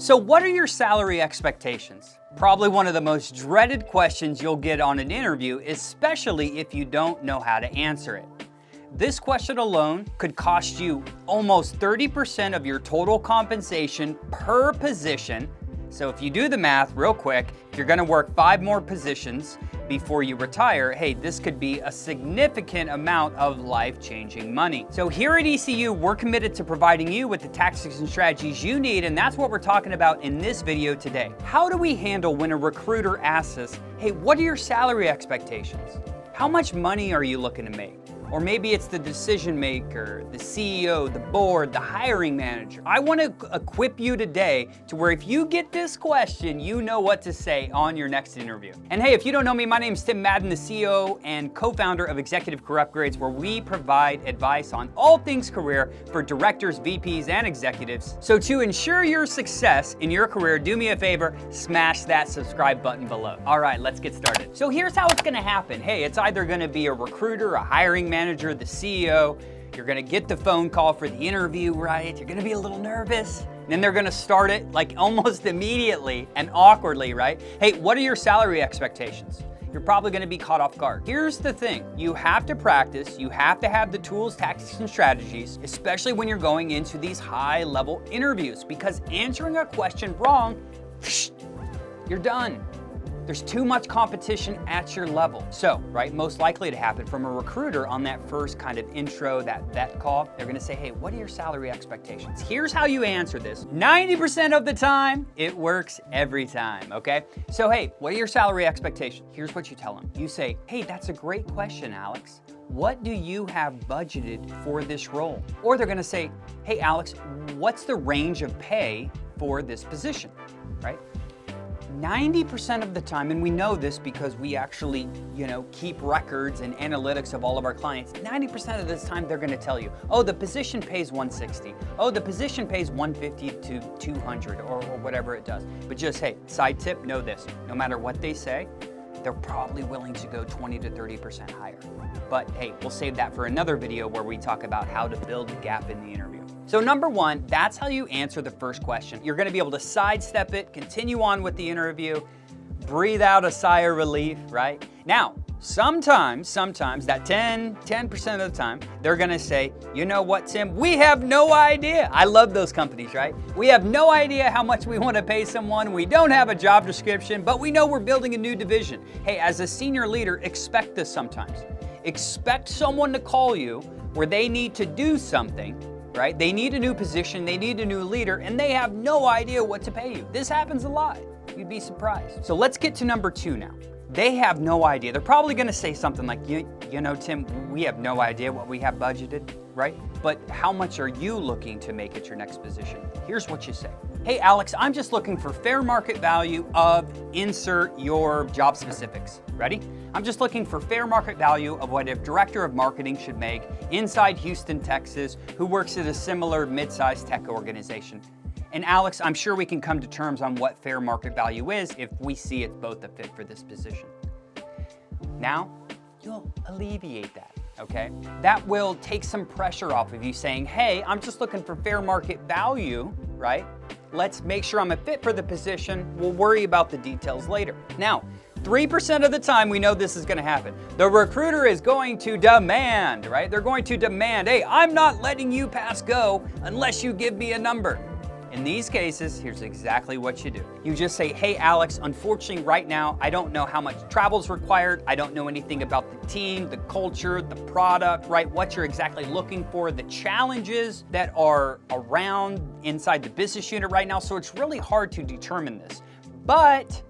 So what are your salary expectations? Probably one of the most dreaded questions you'll get on an interview, especially if you don't know how to answer it. This question alone could cost you almost 30% of your total compensation per position. So if you do the math real quick, if you're gonna work 5 more positions before you retire, hey, this could be a significant amount of life-changing money. So here at ECU, we're committed to providing you with the tactics and strategies you need, and that's what we're talking about in this video today. How do we handle when a recruiter asks us, hey, what are your salary expectations? How much money are you looking to make? Or maybe it's the decision maker, the CEO, the board, the hiring manager. I want to equip you today to where if you get this question, you know what to say on your next interview. And hey, if you don't know me, my name is Tim Madden, the CEO and co-founder of Executive Career Upgrades, where we provide advice on all things career for directors, VPs, and executives. So to ensure your success in your career, do me a favor, smash that subscribe button below. All right, let's get started. So here's how it's gonna happen. Hey, it's either gonna be a recruiter, a hiring manager, the CEO, you're gonna get the phone call for the interview, right? You're gonna be a little nervous. And then they're gonna start it like almost immediately and awkwardly, right? Hey, what are your salary expectations? You're probably gonna be caught off guard. Here's the thing, you have to practice, you have to have the tools, tactics, and strategies, especially when you're going into these high-level interviews, because answering a question wrong, you're done. There's too much competition at your level. So, right, most likely to happen from a recruiter on that first kind of intro, that vet call, they're gonna say, hey, what are your salary expectations? Here's how you answer this. 90% of the time, it works every time, okay? So, hey, what are your salary expectations? Here's what you tell them. You say, hey, that's a great question, Alex. What do you have budgeted for this role? Or they're gonna say, hey, Alex, what's the range of pay for this position, right? 90% of the time, and we know this because we actually, keep records and analytics of all of our clients, 90% of this time they're gonna tell you, oh, the position pays 160. Oh, the position pays 150 to 200 or whatever it does. But just, hey, side tip, know this, no matter what they say, they're probably willing to go 20 to 30% higher. But hey, we'll save that for another video where we talk about how to build a gap in the interview. So number one, that's how you answer the first question. You're gonna be able to sidestep it, continue on with the interview, breathe out a sigh of relief, right? Now, sometimes, that 10% of the time, they're gonna say, you know what, Tim, we have no idea. I love those companies, right? We have no idea how much we wanna pay someone. We don't have a job description, but we know we're building a new division. Hey, as a senior leader, expect this sometimes. Expect someone to call you where they need to do something, right? They need a new position, they need a new leader, and they have no idea what to pay you. This happens a lot. You'd be surprised. So let's get to number 2 now. They have no idea. They're probably gonna say something like, you know, Tim, we have no idea what we have budgeted, right? But how much are you looking to make at your next position? Here's what you say. Hey, Alex, I'm just looking for fair market value of insert your job specifics. Ready? I'm just looking for fair market value of what a director of marketing should make inside Houston, Texas, who works at a similar mid-sized tech organization. And Alex, I'm sure we can come to terms on what fair market value is if we see it's both a fit for this position. Now, you'll alleviate that, okay? That will take some pressure off of you saying, hey, I'm just looking for fair market value, right? Let's make sure I'm a fit for the position. We'll worry about the details later. Now, 3% of the time we know this is gonna happen. The recruiter is going to demand, right? They're going to demand, hey, I'm not letting you pass go unless you give me a number. In these cases, here's exactly what you do. You just say, hey, Alex, unfortunately right now, I don't know how much travel is required. I don't know anything about the team, the culture, the product, right? What you're exactly looking for, the challenges that are around inside the business unit right now. So it's really hard to determine this. But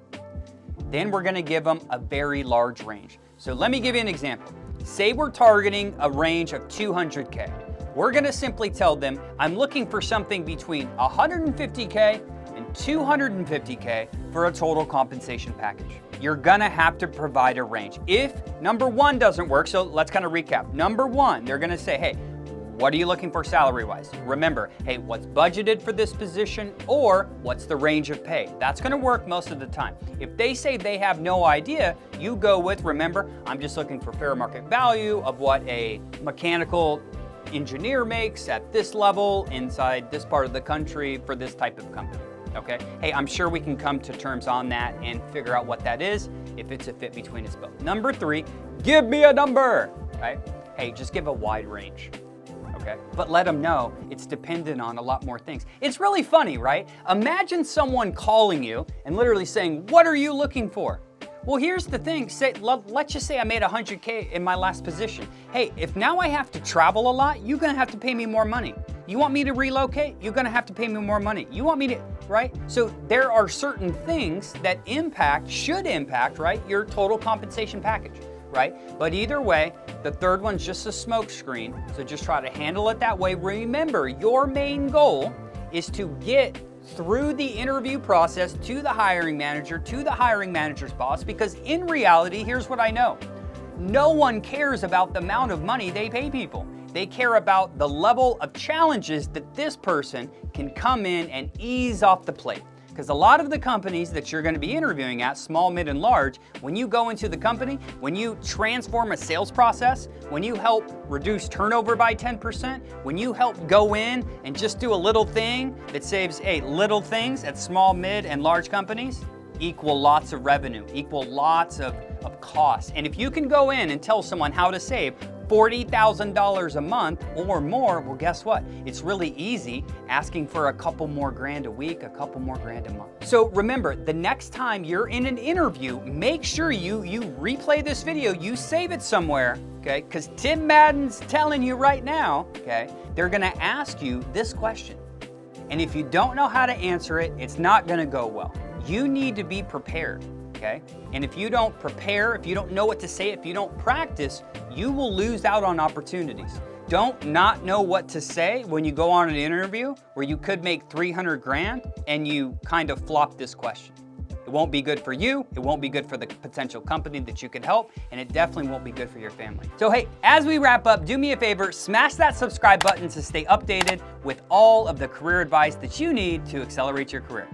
then we're gonna give them a very large range. So let me give you an example. Say we're targeting a range of 200K. We're gonna simply tell them, I'm looking for something between 150K and 250K for a total compensation package. You're gonna have to provide a range. If number 1 doesn't work, so let's kind of recap. Number 1, they're gonna say, hey, what are you looking for salary-wise? Remember, hey, what's budgeted for this position, or what's the range of pay? That's gonna work most of the time. If they say they have no idea, you go with, remember, I'm just looking for fair market value of what a mechanical engineer makes at this level inside this part of the country for this type of company. Okay? Hey, I'm sure we can come to terms on that and figure out what that is if it's a fit between us both. Number 3, give me a number, right? Hey, just give a wide range. Okay? But let them know it's dependent on a lot more things. It's really funny, right? Imagine someone calling you and literally saying, what are you looking for? Well, here's the thing. Let's just say I made 100K in my last position. Hey, if now I have to travel a lot, you're gonna have to pay me more money. You want me to relocate? You're gonna have to pay me more money. You want me to, right? So there are certain things that should impact, right, your total compensation package, right? But either way, the third one's just a smoke screen. So just try to handle it that way. Remember, your main goal is to get through the interview process to the hiring manager, to the hiring manager's boss, because in reality, here's what I know. No one cares about the amount of money they pay people. They care about the level of challenges that this person can come in and ease off the plate. Because a lot of the companies that you're going to be interviewing at, small, mid, and large, when you go into the company, when you transform a sales process, when you help reduce turnover by 10%, when you help go in and just do a little thing that saves, little things at small, mid, and large companies, equal lots of revenue, equal lots of costs. And if you can go in and tell someone how to save $40,000 a month or more, well, guess what? It's really easy asking for a couple more grand a week, a couple more grand a month. So remember, the next time you're in an interview, make sure you replay this video, you save it somewhere, okay? Because Tim Madden's telling you right now, okay, they're gonna ask you this question. And if you don't know how to answer it, it's not gonna go well. You need to be prepared. Okay? And if you don't prepare, if you don't know what to say, if you don't practice, you will lose out on opportunities. Don't not know what to say when you go on an interview where you could make 300 grand and you kind of flop this question. It won't be good for you, it won't be good for the potential company that you could help, and it definitely won't be good for your family. So hey, as we wrap up, do me a favor, smash that subscribe button to stay updated with all of the career advice that you need to accelerate your career.